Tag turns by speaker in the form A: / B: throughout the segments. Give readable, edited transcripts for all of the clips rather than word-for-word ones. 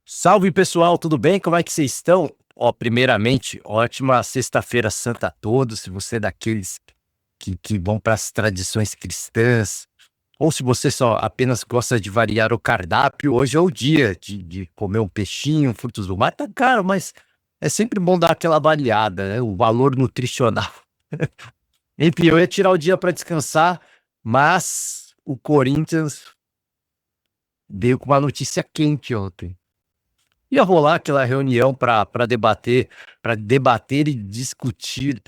A: Salve pessoal, tudo bem? Como é que vocês estão? Primeiramente, ótima Sexta-feira Santa a todos. Se você é daqueles que vão para as tradições cristãs, ou se você só apenas gosta de variar o cardápio, hoje é o dia de comer um peixinho, frutos do mar. Tá caro, mas é sempre bom dar aquela variada, né? O valor nutricional. Enfim, eu ia tirar o dia para descansar, mas o Corinthians veio com uma notícia quente ontem. Ia rolar aquela reunião para debater e discutir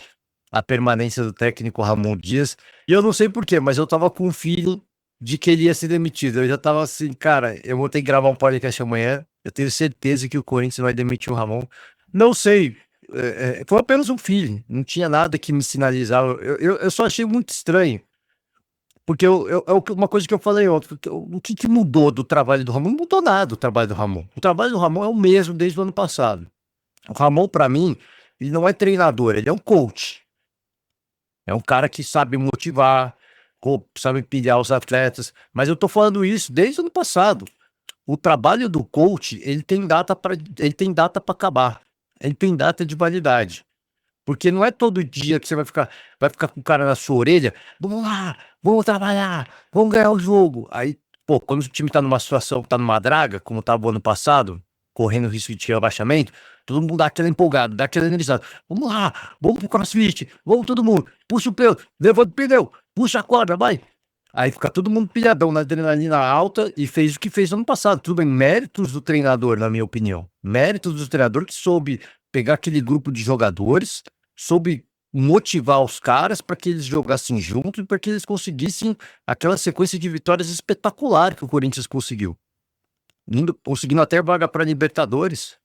A: a permanência do técnico Ramon Dias. E eu não sei por quê, mas eu tava com um feeling de que ele ia ser demitido. Eu já tava assim, cara, eu vou ter que gravar um podcast amanhã. Eu tenho certeza que o Corinthians vai demitir o Ramon. Não sei. Foi apenas um feeling. Não tinha nada que me sinalizava. Eu só achei muito estranho. Porque uma coisa que eu falei ontem, porque o que mudou do trabalho do Ramon? Não mudou nada o trabalho do Ramon. O trabalho do Ramon é o mesmo desde o ano passado. O Ramon, para mim, ele não é treinador, ele é um coach. É um cara que sabe motivar, sabe pilhar os atletas. Mas eu tô falando isso desde o ano passado. O trabalho do coach, ele tem data para acabar. Ele tem data de validade. Porque não é todo dia que você vai ficar com o cara na sua orelha, vamos lá, vamos trabalhar, vamos ganhar o jogo. Aí, pô, quando o time tá numa situação, tá numa draga, como tava o ano passado, correndo risco de rebaixamento, todo mundo dá aquela empolgada, dá aquela energizada. Vamos lá, vamos pro CrossFit, vamos todo mundo, puxa o pneu, levanta o pneu, puxa a corda, vai. Aí fica todo mundo pilhadão na adrenalina alta e fez o que fez no ano passado. Tudo bem, méritos do treinador, na minha opinião. Méritos do treinador que soube pegar aquele grupo de jogadores, soube motivar os caras para que eles jogassem junto e para que eles conseguissem aquela sequência de vitórias espetacular que o Corinthians conseguiu. Conseguindo até vaga para Libertadores.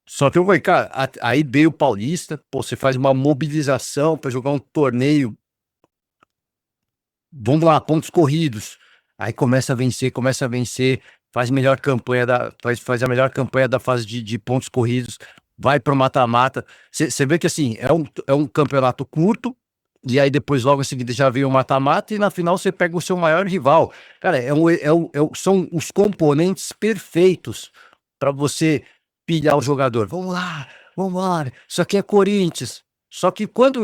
A: Só que eu falei, cara, aí veio o Paulista, pô, você faz uma mobilização para jogar um torneio, vamos lá, pontos corridos. Aí começa a vencer, faz a melhor campanha da fase de pontos corridos, vai pro mata-mata. Você vê que assim, é um campeonato curto, e aí depois logo em seguida já veio o mata-mata, e na final você pega o seu maior rival. Cara, são os componentes perfeitos para você pilhar o jogador. Vamos lá, vamos lá, isso aqui é Corinthians. Só que quando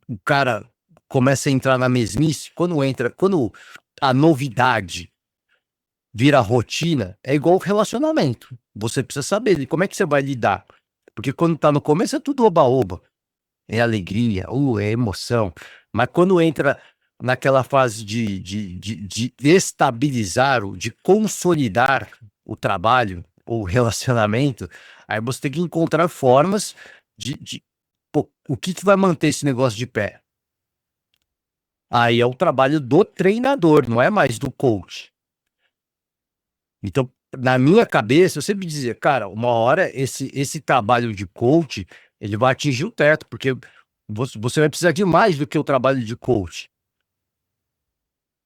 A: o cara começa a entrar na mesmice, quando a novidade vira rotina, é igual relacionamento. Você precisa saber como é que você vai lidar. Porque quando tá no começo é tudo oba-oba. É alegria, é emoção. Mas quando entra naquela fase de estabilizar, de consolidar o trabalho, ou o relacionamento, aí você tem que encontrar formas pô, o que vai manter esse negócio de pé? Aí é o trabalho do treinador, não é mais do coach. Então, na minha cabeça, eu sempre dizia, cara, uma hora esse trabalho de coach, ele vai atingir o teto, porque você vai precisar de mais do que o trabalho de coach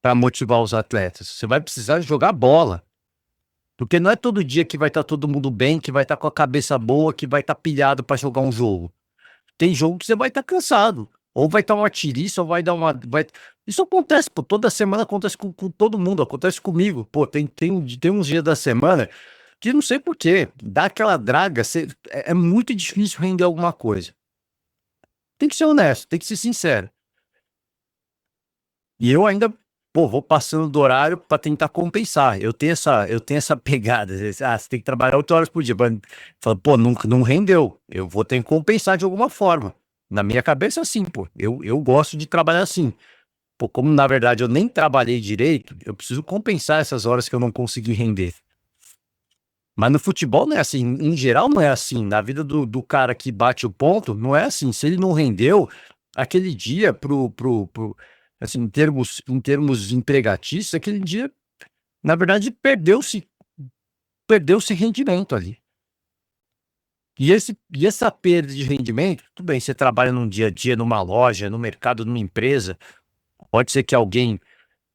A: para motivar os atletas. Você vai precisar jogar bola. Porque não é todo dia que vai estar todo mundo bem, que vai estar com a cabeça boa, que vai estar pilhado para jogar um jogo. Tem jogo que você vai estar cansado. Ou vai estar uma tiriça, ou vai dar uma. Isso acontece, pô. Toda semana acontece com todo mundo, acontece comigo. Pô, tem uns dias da semana que não sei por quê. Dá aquela draga, é muito difícil render alguma coisa. Tem que ser honesto, tem que ser sincero. E eu ainda, pô, vou passando do horário para tentar compensar. Eu tenho essa pegada. Às vezes, você tem que trabalhar 8 horas por dia. Fala, pô, não rendeu. Eu vou ter que compensar de alguma forma. Na minha cabeça, é assim, pô. Eu gosto de trabalhar assim. Pô, como na verdade eu nem trabalhei direito, eu preciso compensar essas horas que eu não consegui render. Mas no futebol não é assim, em geral não é assim. Na vida do cara que bate o ponto, não é assim. Se ele não rendeu, aquele dia assim, em termos empregatícios, aquele dia, na verdade, perdeu-se rendimento ali. E essa perda de rendimento, tudo bem, você trabalha num dia a dia, numa loja, no mercado, numa empresa, pode ser que alguém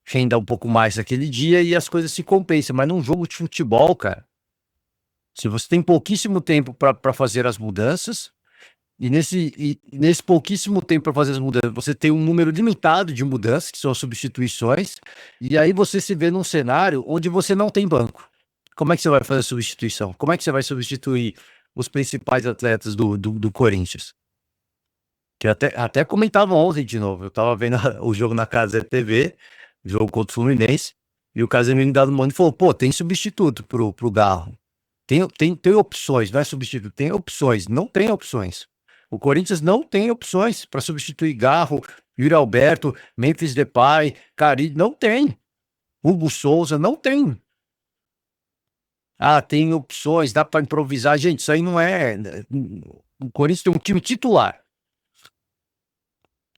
A: renda um pouco mais naquele dia e as coisas se compensam, mas num jogo de futebol, cara, se você tem pouquíssimo tempo para fazer as mudanças, E nesse pouquíssimo tempo para fazer as mudanças, você tem um número limitado de mudanças, que são as substituições, e aí você se vê num cenário onde você não tem banco. Como é que você vai fazer a substituição? Como é que você vai substituir os principais atletas do Corinthians? Que até comentava ontem de novo. Eu tava vendo o jogo na Casa TV, jogo contra o Fluminense, e o Casemiro em dado momento falou: pô, tem substituto pro Garro. Tem opções, não é substituto, tem opções. Não tem opções. O Corinthians não tem opções para substituir Garro, Yuri Alberto, Memphis Depay, Cari, não tem. Hugo Souza, não tem. Ah, tem opções, dá para improvisar. Gente, isso aí não é. O Corinthians tem um time titular.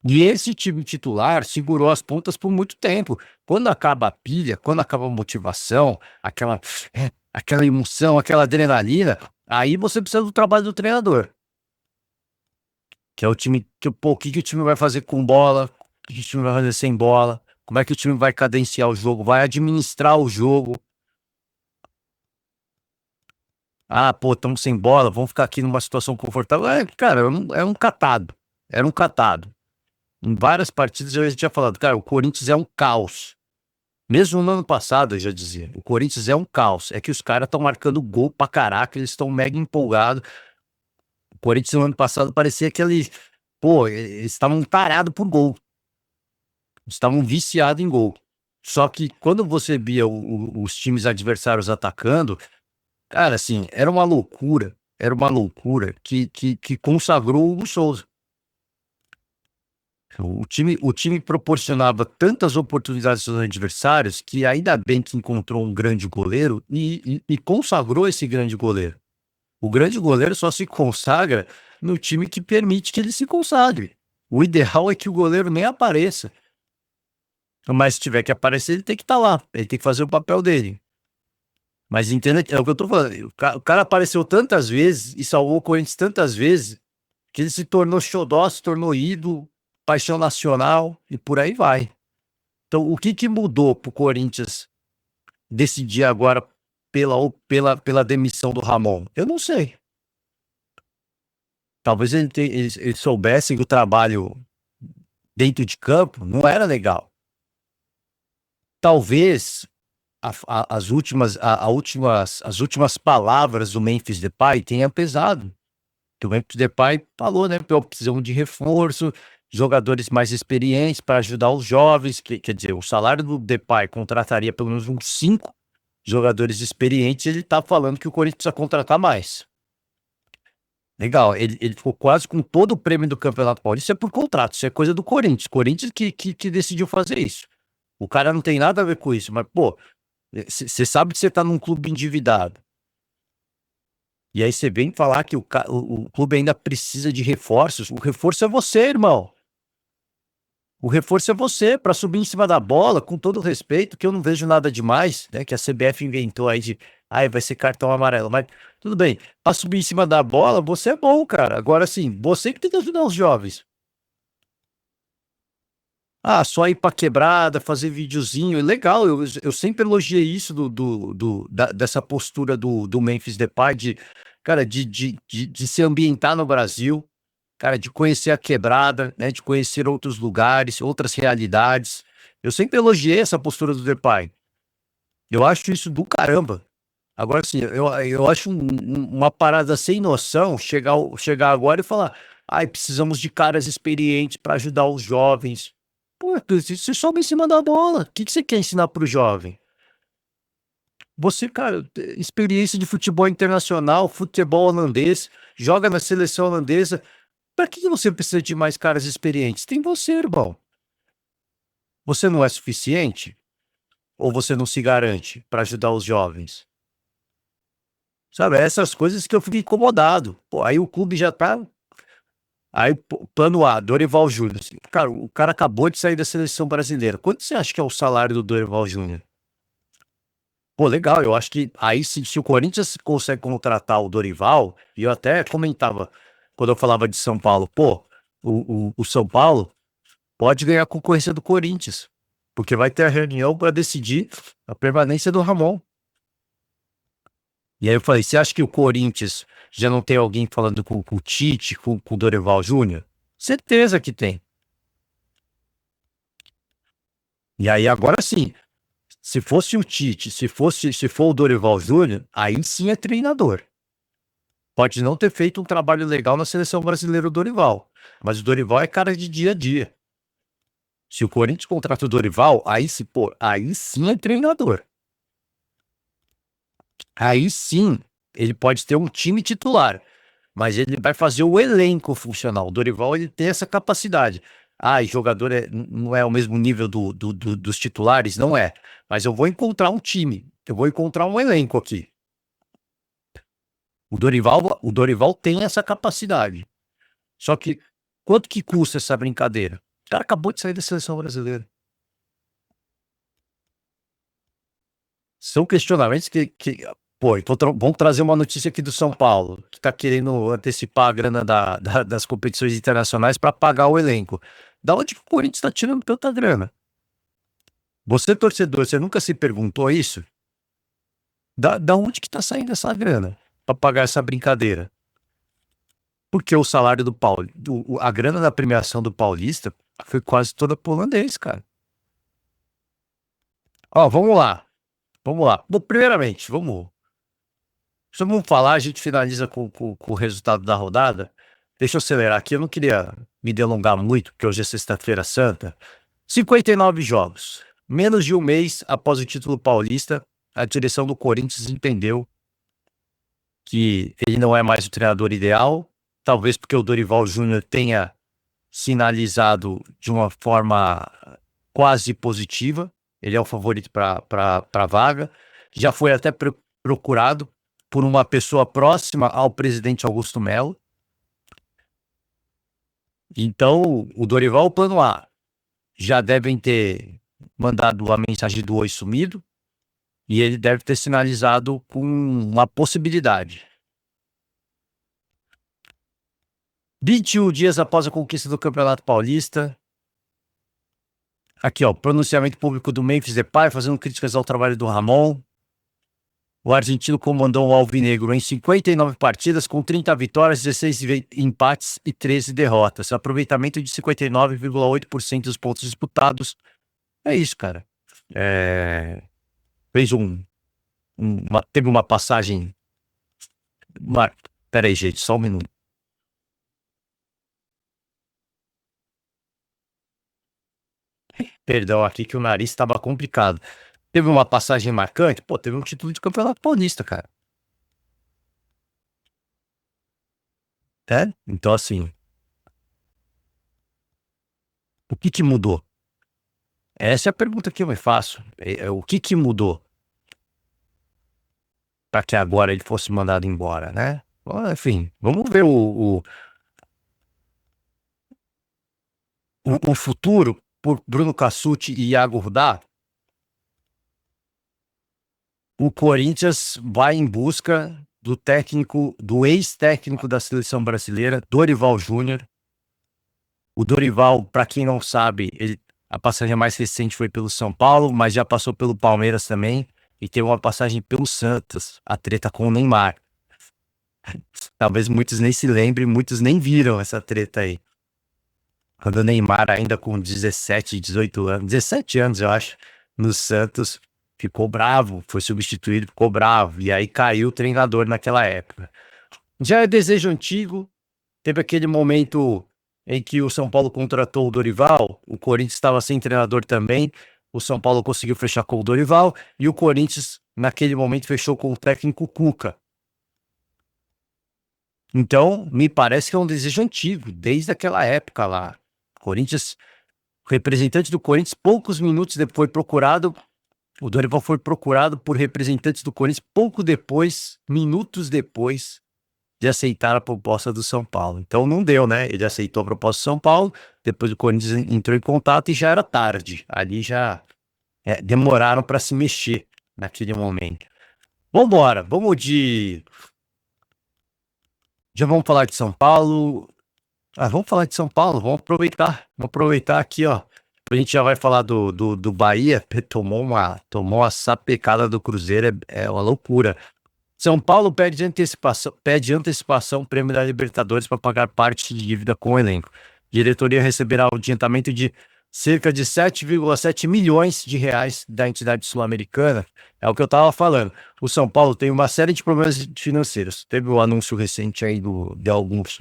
A: E esse time titular segurou as pontas por muito tempo. Quando acaba a pilha, quando acaba a motivação, aquela emoção, aquela adrenalina, aí você precisa do trabalho do treinador. Que é o time, pô, o que o time vai fazer com bola, o que o time vai fazer sem bola, como é que o time vai cadenciar o jogo, vai administrar o jogo. Ah, pô, estamos sem bola, vamos ficar aqui numa situação confortável. Cara, é um catado. Era um catado. Em várias partidas eu já tinha falado, cara, o Corinthians é um caos. Mesmo no ano passado, eu já dizia, o Corinthians é um caos. É que os caras estão marcando gol pra caraca, eles estão mega empolgados. O Corinthians no ano passado parecia que eles, pô, eles estavam parados por gol. Eles estavam viciados em gol. Só que quando você via os times adversários atacando, cara, assim, era uma loucura. Era uma loucura que consagrou o Hugo Souza. O time proporcionava tantas oportunidades aos adversários que ainda bem que encontrou um grande goleiro e consagrou esse grande goleiro. O grande goleiro só se consagra no time que permite que ele se consagre. O ideal é que o goleiro nem apareça. Mas se tiver que aparecer, ele tem que estar lá. Ele tem que fazer o papel dele. Mas entenda, é o que eu tô falando. O cara apareceu tantas vezes e salvou o Corinthians tantas vezes que ele se tornou xodó, se tornou ídolo, paixão nacional e por aí vai. Então, o que mudou pro Corinthians decidir agora pela demissão do Ramon? Eu não sei. Talvez eles soubessem que o trabalho dentro de campo não era legal. Talvez as últimas palavras do Memphis Depay tenham pesado. Que o Memphis Depay falou, né? Que precisamos de reforço, jogadores mais experientes para ajudar os jovens. Quer dizer, o salário do Depay contrataria pelo menos uns 5 jogadores experientes. Ele tá falando que o Corinthians precisa contratar mais. Legal, ele ficou quase com todo o prêmio do Campeonato Paulista. Isso é por contrato, isso é coisa do Corinthians. Corinthians que decidiu fazer isso. O cara não tem nada a ver com isso, mas, pô, você sabe que você tá num clube endividado. E aí você vem falar que o clube ainda precisa de reforços. O reforço é você, irmão. O reforço é você, para subir em cima da bola, com todo o respeito, que eu não vejo nada demais, né? Que a CBF inventou aí de, ai, vai ser cartão amarelo. Mas tudo bem, para subir em cima da bola, você é bom, cara. Agora sim, você que tem que ajudar os jovens. Ah, só ir pra quebrada, fazer videozinho, é legal. Eu sempre elogiei isso dessa postura do Memphis Depay, cara, de se ambientar no Brasil, cara, de conhecer a quebrada, né, de conhecer outros lugares, outras realidades. Eu sempre elogiei essa postura do Depay. Eu acho isso do caramba. Agora, assim, eu acho uma parada sem noção chegar agora e falar: ai, precisamos de caras experientes para ajudar os jovens. Pô, você sobe em cima da bola. O que você quer ensinar pro jovem? Você, cara, experiência de futebol internacional, futebol holandês, joga na seleção holandesa. Pra que você precisa de mais caras experientes? Tem você, irmão. Você não é suficiente? Ou você não se garante para ajudar os jovens? Sabe, essas coisas que eu fico incomodado. Pô, aí o clube já tá. Aí, plano A, Dorival Júnior. Assim, cara, o cara acabou de sair da seleção brasileira. Quanto você acha que é o salário do Dorival Júnior? Pô, legal, eu acho que aí se o Corinthians consegue contratar o Dorival, e eu até comentava quando eu falava de São Paulo, pô, o São Paulo pode ganhar a concorrência do Corinthians, porque vai ter a reunião para decidir a permanência do Ramon. E aí eu falei, você acha que o Corinthians já não tem alguém falando com o Tite, com o Dorival Júnior? Certeza que tem. E aí agora sim, se fosse o Tite, se for o Dorival Júnior, aí sim é treinador. Pode não ter feito um trabalho legal na seleção brasileira o Dorival, mas o Dorival é cara de dia a dia. Se o Corinthians contrata o Dorival, aí se, pô, aí sim é treinador. Aí sim, ele pode ter um time titular, mas ele vai fazer o elenco funcional. O Dorival, ele tem essa capacidade. Ah, e jogador não é o mesmo nível dos titulares? Não é. Mas eu vou encontrar um time, eu vou encontrar um elenco aqui. O Dorival tem essa capacidade. Só que quanto que custa essa brincadeira? O cara acabou de sair da seleção brasileira. São questionamentos pô, então vamos trazer uma notícia aqui do São Paulo, que tá querendo antecipar a grana das competições internacionais para pagar o elenco. Da onde que o Corinthians está tirando tanta grana? Você, torcedor, você nunca se perguntou isso? Da onde que tá saindo essa grana para pagar essa brincadeira? Porque o salário do Paulo, a grana da premiação do Paulista foi quase toda pro holandês, cara. Ó, vamos lá. Vamos lá. Bom, primeiramente, vamos falar, a gente finaliza com o resultado da rodada. Deixa eu acelerar aqui, eu não queria me delongar muito, porque hoje é sexta-feira santa. 59 jogos. Menos de um mês após o título paulista, a direção do Corinthians entendeu que ele não é mais o treinador ideal, talvez porque o Dorival Júnior tenha sinalizado de uma forma quase positiva. Ele é o favorito para a vaga. Já foi até procurado por uma pessoa próxima ao presidente Augusto Melo. Então, o Dorival, o plano A, já devem ter mandado a mensagem do oi sumido e ele deve ter sinalizado com uma possibilidade. 21 dias após a conquista do Campeonato Paulista. Aqui, ó, pronunciamento público do Memphis Depay fazendo críticas ao trabalho do Ramon. O argentino comandou o Alvinegro em 59 partidas, com 30 vitórias, 16 empates e 13 derrotas. Aproveitamento de 59,8% dos pontos disputados. É isso, cara. Fez teve uma passagem. Pera aí, gente, só um minuto. Perdão, aqui que o nariz estava complicado. Teve uma passagem marcante? Pô, teve um título de Campeonato Paulista, cara. Então, assim, o que mudou? Essa é a pergunta que eu me faço. O que mudou para que agora ele fosse mandado embora, né? Bom, enfim, vamos ver o futuro por Bruno Cassucci e Iago Rudá. O Corinthians vai em busca do técnico, do ex-técnico da seleção brasileira, Dorival Júnior. O Dorival, para quem não sabe, a passagem mais recente foi pelo São Paulo, mas já passou pelo Palmeiras também e teve uma passagem pelo Santos, a treta com o Neymar. Talvez muitos nem se lembrem, muitos nem viram essa treta aí. Quando o Neymar, ainda com 17, 18 anos, 17 anos eu acho, no Santos, ficou bravo, foi substituído, ficou bravo, e aí caiu o treinador naquela época. Já é desejo antigo, teve aquele momento em que o São Paulo contratou o Dorival, o Corinthians estava sem treinador também, o São Paulo conseguiu fechar com o Dorival, e o Corinthians, naquele momento, fechou com o técnico Cuca. Então, me parece que é um desejo antigo, desde aquela época lá. Corinthians, o representante do Corinthians, poucos minutos depois foi procurado, o Dorival foi procurado por representantes do Corinthians pouco depois, minutos depois de aceitar a proposta do São Paulo. Então não deu, né? Ele aceitou a proposta do São Paulo, depois o Corinthians entrou em contato e já era tarde. Ali já demoraram para se mexer naquele momento. Vambora, já vamos falar de São Paulo. Vamos falar de São Paulo, vamos aproveitar aqui, ó. A gente já vai falar do Bahia, tomou uma sapecada do Cruzeiro, é uma loucura. São Paulo pede antecipação prêmio da Libertadores para pagar parte de dívida com o elenco. Diretoria receberá o adiantamento de cerca de 7,7 milhões de reais da entidade sul-americana. É o que eu estava falando. O São Paulo tem uma série de problemas financeiros. Teve o anúncio recente aí de alguns...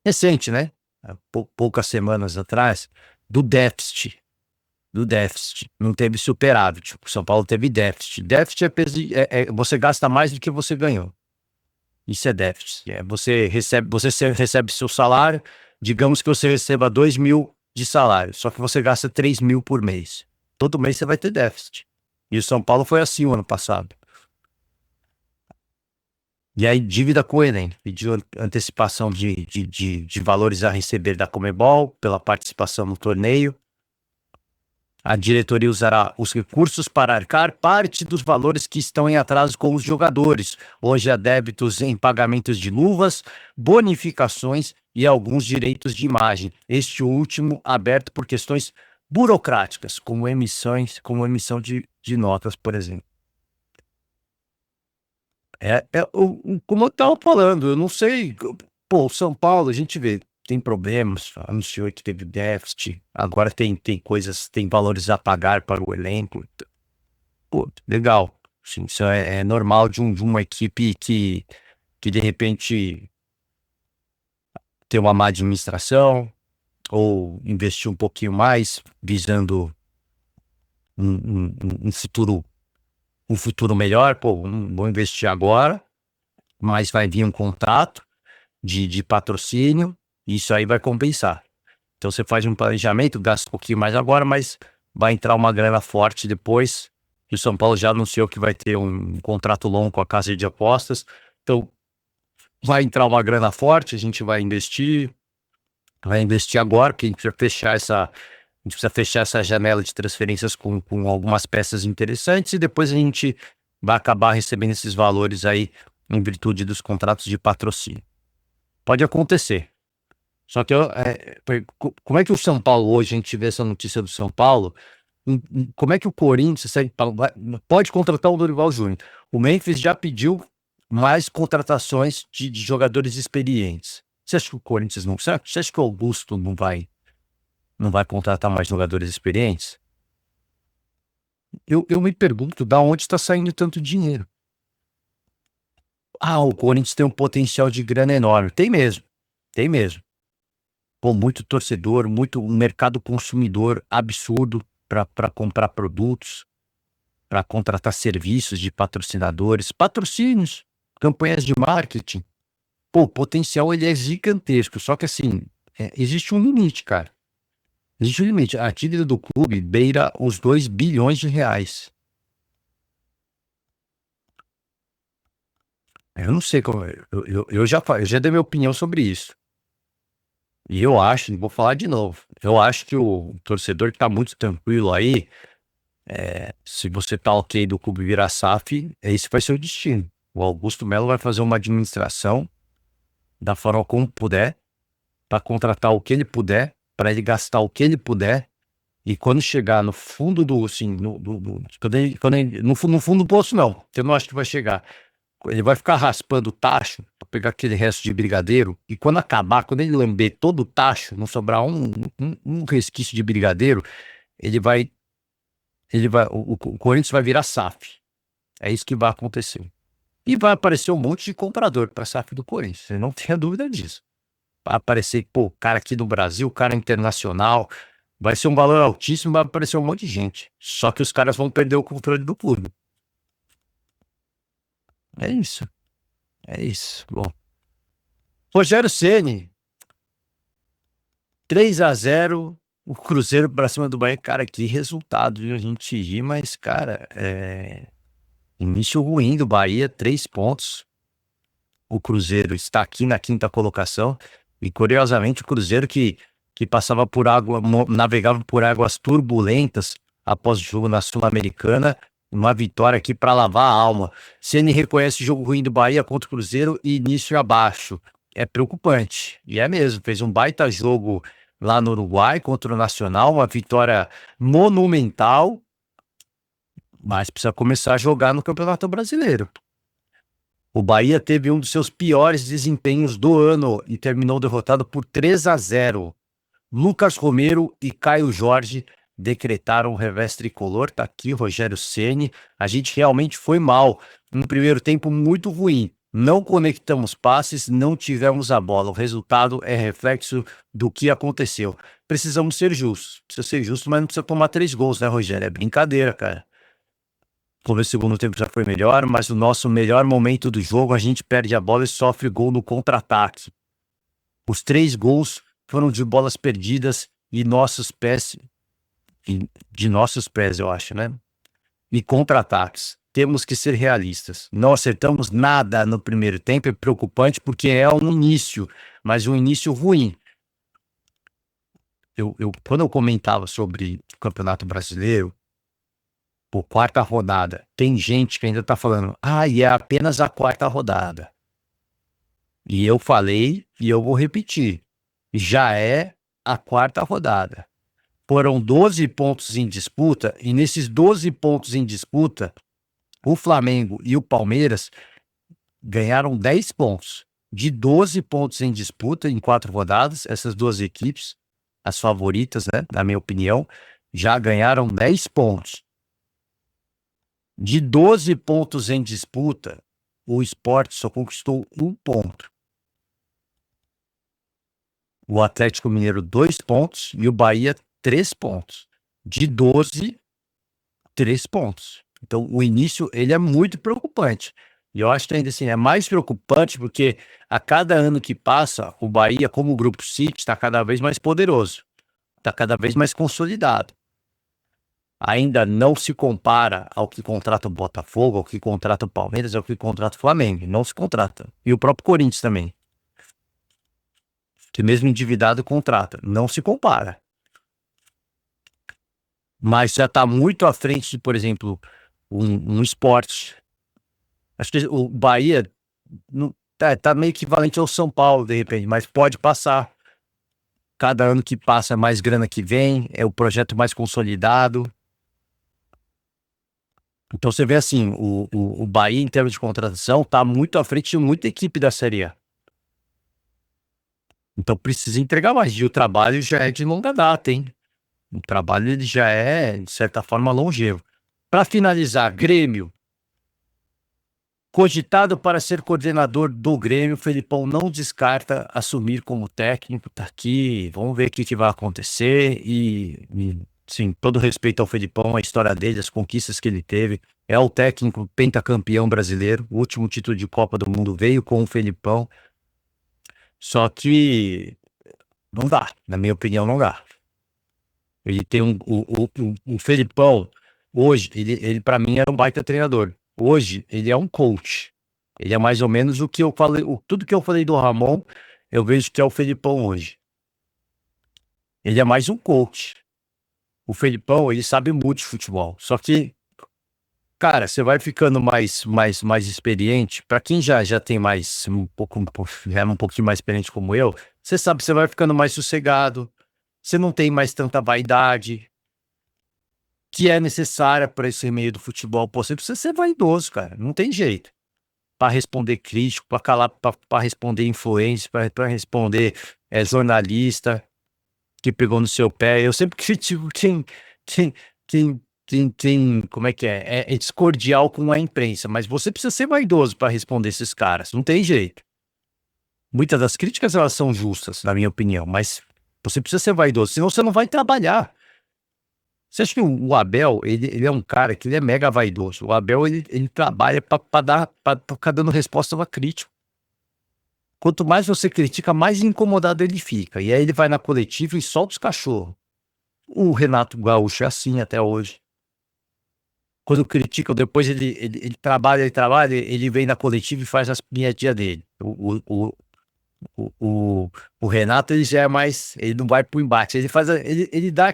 A: Recente, né? Poucas semanas atrás, do déficit. Não teve superávit. O São Paulo teve déficit. Déficit você gasta mais do que você ganhou. Isso é déficit. Você recebe seu salário, digamos que você receba 2 mil de salário, só que você gasta 3 mil por mês. Todo mês você vai ter déficit. E o São Paulo foi assim o ano passado. E aí, dívida com o Enem, pediu antecipação de valores a receber da Conmebol pela participação no torneio. A diretoria usará os recursos para arcar parte dos valores que estão em atraso com os jogadores. Hoje há débitos em pagamentos de luvas, bonificações e alguns direitos de imagem. Este último aberto por questões burocráticas, como emissão de notas, por exemplo. Como eu estava falando, eu não sei. Pô, São Paulo, a gente vê, tem problemas, anunciou que teve déficit, agora tem coisas, tem valores a pagar para o elenco. Pô, legal. Assim, isso é normal de uma equipe que de repente tem uma má administração ou investir um pouquinho mais, visando um futuro melhor. Pô, não vou investir agora, mas vai vir um contrato de patrocínio, e isso aí vai compensar. Então você faz um planejamento, gasta um pouquinho mais agora, mas vai entrar uma grana forte depois. E o São Paulo já anunciou que vai ter um contrato longo com a casa de apostas. Então vai entrar uma grana forte, a gente vai investir agora, porque a gente precisa fechar essa janela de transferências com algumas peças interessantes, e depois a gente vai acabar recebendo esses valores aí em virtude dos contratos de patrocínio. Pode acontecer. Só que como é que o São Paulo hoje, a gente vê essa notícia do São Paulo, como é que o Corinthians pode contratar o Dorival Júnior? O Memphis já pediu mais contratações de jogadores experientes. Você acha que o Corinthians não... Você acha que o Augusto não vai contratar mais jogadores experientes? Eu me pergunto, da onde está saindo tanto dinheiro? O Corinthians tem um potencial de grana enorme. Tem mesmo. Pô, muito torcedor, um mercado consumidor absurdo para comprar produtos, para contratar serviços de patrocinadores, patrocínios, campanhas de marketing. Pô, o potencial ele é gigantesco, só que assim, existe um limite, cara. Existe um limite. A dívida do clube beira os 2 bilhões de reais. Eu não sei como... Eu já dei minha opinião sobre isso. E eu acho, vou falar de novo, eu acho que o torcedor que tá muito tranquilo aí, se você tá ok do clube virar SAF, esse vai ser o destino. O Augusto Melo vai fazer uma administração da forma como puder, para contratar o que ele puder, para ele gastar o que ele puder, e quando chegar no fundo do, assim, no fundo do poço não, eu não acho que vai chegar. Ele vai ficar raspando o tacho para pegar aquele resto de brigadeiro, e quando acabar, quando ele lamber todo o tacho, não sobrar um resquício de brigadeiro, o Corinthians vai virar SAF. É isso que vai acontecer. E vai aparecer um monte de comprador para a SAF do Corinthians, você não tenha dúvida disso. Vai aparecer, pô, cara aqui no Brasil, cara internacional, vai ser um valor altíssimo, vai aparecer um monte de gente. Só que os caras vão perder o controle do clube. É isso. Bom. Rogério Ceni, 3-0, o Cruzeiro pra cima do Bahia. Cara, que resultado, viu? A gente ri, mas, cara, início ruim do Bahia, 3 pontos. O Cruzeiro está aqui na 5ª colocação. E, curiosamente, o Cruzeiro que navegava por águas turbulentas após o jogo na Sul-Americana, uma vitória aqui para lavar a alma. Ceni reconhece o jogo ruim do Bahia contra o Cruzeiro e início abaixo. É preocupante. E é mesmo, fez um baita jogo lá no Uruguai contra o Nacional, uma vitória monumental. mas precisa começar a jogar no Campeonato Brasileiro. O Bahia teve um dos seus piores desempenhos do ano e terminou derrotado por 3-0. Lucas Romero e Caio Jorge decretaram o revés tricolor. Tá aqui, Rogério Ceni. A gente realmente foi mal. Um primeiro tempo muito ruim. Não conectamos passes, não tivemos a bola. O resultado é reflexo do que aconteceu. Precisamos ser justos. Precisa ser justo, mas não precisa tomar 3 gols, né, Rogério? É brincadeira, cara. O começo do segundo tempo já foi melhor, mas no nosso melhor momento do jogo, a gente perde a bola e sofre gol no contra-ataque. Os 3 gols foram de bolas perdidas e nossos pés, de nossos pés, eu acho, né? E contra-ataques. Temos que ser realistas. Não acertamos nada no primeiro tempo, é preocupante porque é um início, mas um início ruim. Quando eu comentava sobre o Campeonato Brasileiro, por quarta rodada, tem gente que ainda tá falando, e é apenas a quarta rodada. E eu falei, e eu vou repetir, já é a quarta rodada. Foram 12 pontos em disputa, e nesses 12 pontos em disputa, o Flamengo e o Palmeiras ganharam 10 pontos. De 12 pontos em disputa em 4 rodadas, essas duas equipes, as favoritas, né, na minha opinião, já ganharam 10 pontos. De 12 pontos em disputa, o Sport só conquistou 1 ponto. O Atlético Mineiro 2 pontos e o Bahia 3 pontos. De 12, 3 pontos. Então o início ele é muito preocupante. E eu acho que ainda assim é mais preocupante porque a cada ano que passa, o Bahia, como o Grupo City, está cada vez mais poderoso. Está cada vez mais consolidado. Ainda não se compara ao que contrata o Botafogo, ao que contrata o Palmeiras, ao que contrata o Flamengo. Não se contrata. E o próprio Corinthians também. Que mesmo endividado contrata. Não se compara. Mas já está muito à frente de, por exemplo, um Sport. Acho que o Bahia tá meio equivalente ao São Paulo, de repente, mas pode passar. Cada ano que passa, mais grana que vem, é o projeto mais consolidado. Então você vê assim, o Bahia, em termos de contratação, está muito à frente de muita equipe da Série A. Então precisa entregar mais. E o trabalho já é de longa data, hein? O trabalho ele já é, de certa forma, longevo. Para finalizar, Grêmio. Cogitado para ser coordenador do Grêmio, Felipão não descarta assumir como técnico. Tá aqui, vamos ver o que vai acontecer. Sim, todo respeito ao Felipão, a história dele, as conquistas que ele teve. É o técnico pentacampeão brasileiro. O último título de Copa do Mundo veio com o Felipão. Só que não dá, na minha opinião, não dá. Ele tem o Felipão, hoje, ele para mim era um baita treinador. Hoje, ele é um coach. Ele é mais ou menos o que eu falei, tudo que eu falei do Ramon, eu vejo que é o Felipão hoje. Ele é mais um coach. O Felipão, ele sabe muito de futebol. Só que, cara, você vai ficando mais experiente. Para quem já tem mais um pouquinho mais experiente como eu, você sabe, você vai ficando mais sossegado. Você não tem mais tanta vaidade que é necessária para esse meio do futebol. Pô, você precisa ser vaidoso, cara. Não tem jeito. Para responder crítico, para calar, para responder influência, para responder jornalista que pegou no seu pé. Eu sempre critico quem como é que é? É descordial com a imprensa, mas você precisa ser vaidoso para responder esses caras. Não tem jeito. Muitas das críticas elas são justas, na minha opinião, mas você precisa ser vaidoso, senão você não vai trabalhar. Você acha que o Abel, ele é um cara que ele é mega vaidoso. O Abel, ele trabalha para ficar dando resposta a crítica. Quanto mais você critica, mais incomodado ele fica. E aí ele vai na coletiva e solta os cachorros. O Renato Gaúcho é assim até hoje. Quando criticam, depois ele trabalha, ele vem na coletiva e faz as piadinhas dele. O Renato, ele já é mais, ele não vai pro embate. Ele dá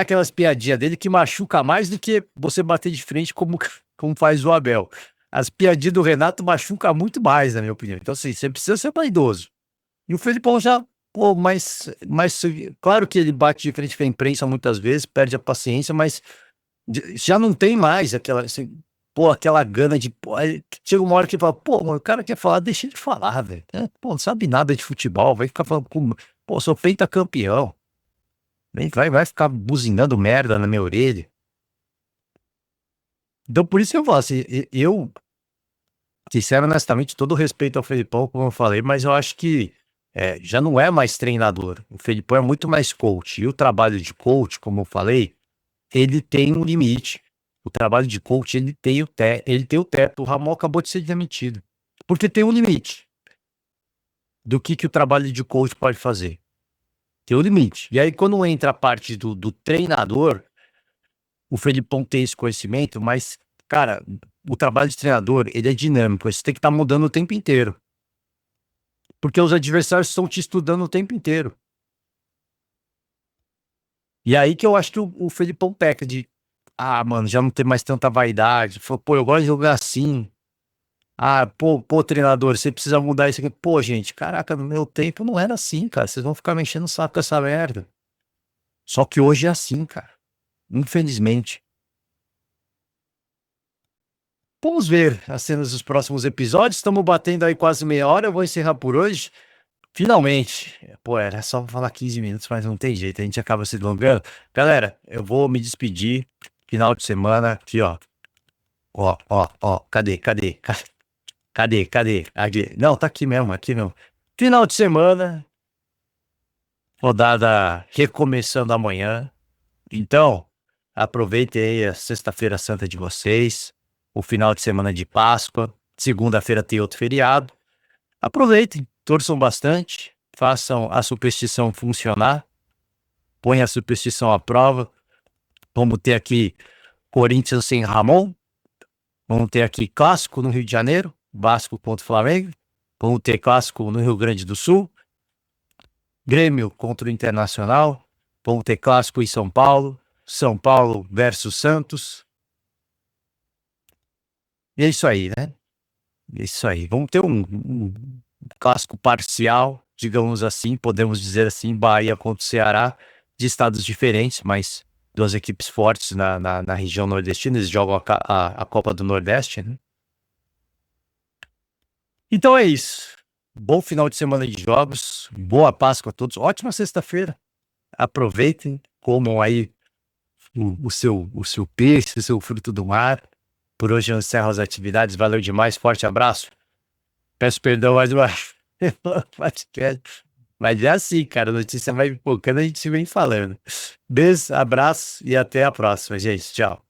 A: aquelas piadinhas dele que machuca mais do que você bater de frente como faz o Abel. As piadinhas do Renato machucam muito mais, na minha opinião. Então, assim, você precisa ser vaidoso. E o Felipão já, pô, mas claro que ele bate de frente com a imprensa muitas vezes, perde a paciência, mas Já não tem mais aquela, assim, pô, aquela gana de, pô, aí chega uma hora que fala, pô, mano, o cara quer falar, deixa ele falar, velho. Pô, não sabe nada de futebol, vai ficar falando, pô, sou pentacampeão. Vai ficar buzinando merda na minha orelha. Então, por isso que eu falo assim, eu, sincero, honestamente, todo o respeito ao Felipão, como eu falei, mas eu acho que já não é mais treinador. O Felipão é muito mais coach. E o trabalho de coach, como eu falei, ele tem um limite. O trabalho de coach, ele tem o teto. O Ramon acabou de ser demitido. Porque tem um limite do que o trabalho de coach pode fazer. Tem um limite. E aí, quando entra a parte do treinador, o Felipão tem esse conhecimento, mas, cara, o trabalho de treinador, ele é dinâmico. Você tem que estar mudando o tempo inteiro. Porque os adversários estão te estudando o tempo inteiro. E aí que eu acho que o Felipão peca de, mano, já não tem mais tanta vaidade. Falou, pô, eu gosto de jogar assim. Pô, treinador, você precisa mudar isso aqui. Pô, gente, caraca, no meu tempo não era assim, cara. Vocês vão ficar mexendo o saco com essa merda. Só que hoje é assim, cara. Infelizmente. Vamos ver as cenas dos próximos episódios. Estamos batendo aí quase meia hora. Eu vou encerrar por hoje. Finalmente. Pô, era só falar 15 minutos, mas não tem jeito. A gente acaba se alongando. Galera, eu vou me despedir. Final de semana. Aqui, ó. Ó. Cadê? Cadê? Aqui. Não, tá aqui mesmo, aqui mesmo. Final de semana. Rodada recomeçando amanhã. Então, aproveitem aí a Sexta-feira Santa de vocês. O final de semana de Páscoa. Segunda-feira tem outro feriado. Aproveitem, torçam bastante, façam a superstição funcionar, põem a superstição à prova. Vamos ter aqui Corinthians sem Ramon, vamos ter aqui clássico no Rio de Janeiro, Vasco contra o Flamengo, vamos ter clássico no Rio Grande do Sul, Grêmio contra o Internacional, vamos ter clássico em São Paulo, São Paulo versus Santos. E é isso aí, né? É isso aí. Vamos ter um clássico parcial, digamos assim, podemos dizer assim, Bahia contra o Ceará, de estados diferentes, mas duas equipes fortes na região nordestina, eles jogam a Copa do Nordeste, né? Então é isso. Bom final de semana de jogos, boa Páscoa a todos, ótima sexta-feira. Aproveitem, comam aí o seu peixe, o seu fruto do mar. Por hoje eu encerro as atividades, valeu demais, forte abraço. Peço perdão mais uma mas é assim, cara, a notícia vai pipocando, a gente vem falando. Beijo, abraço e até a próxima, gente. Tchau.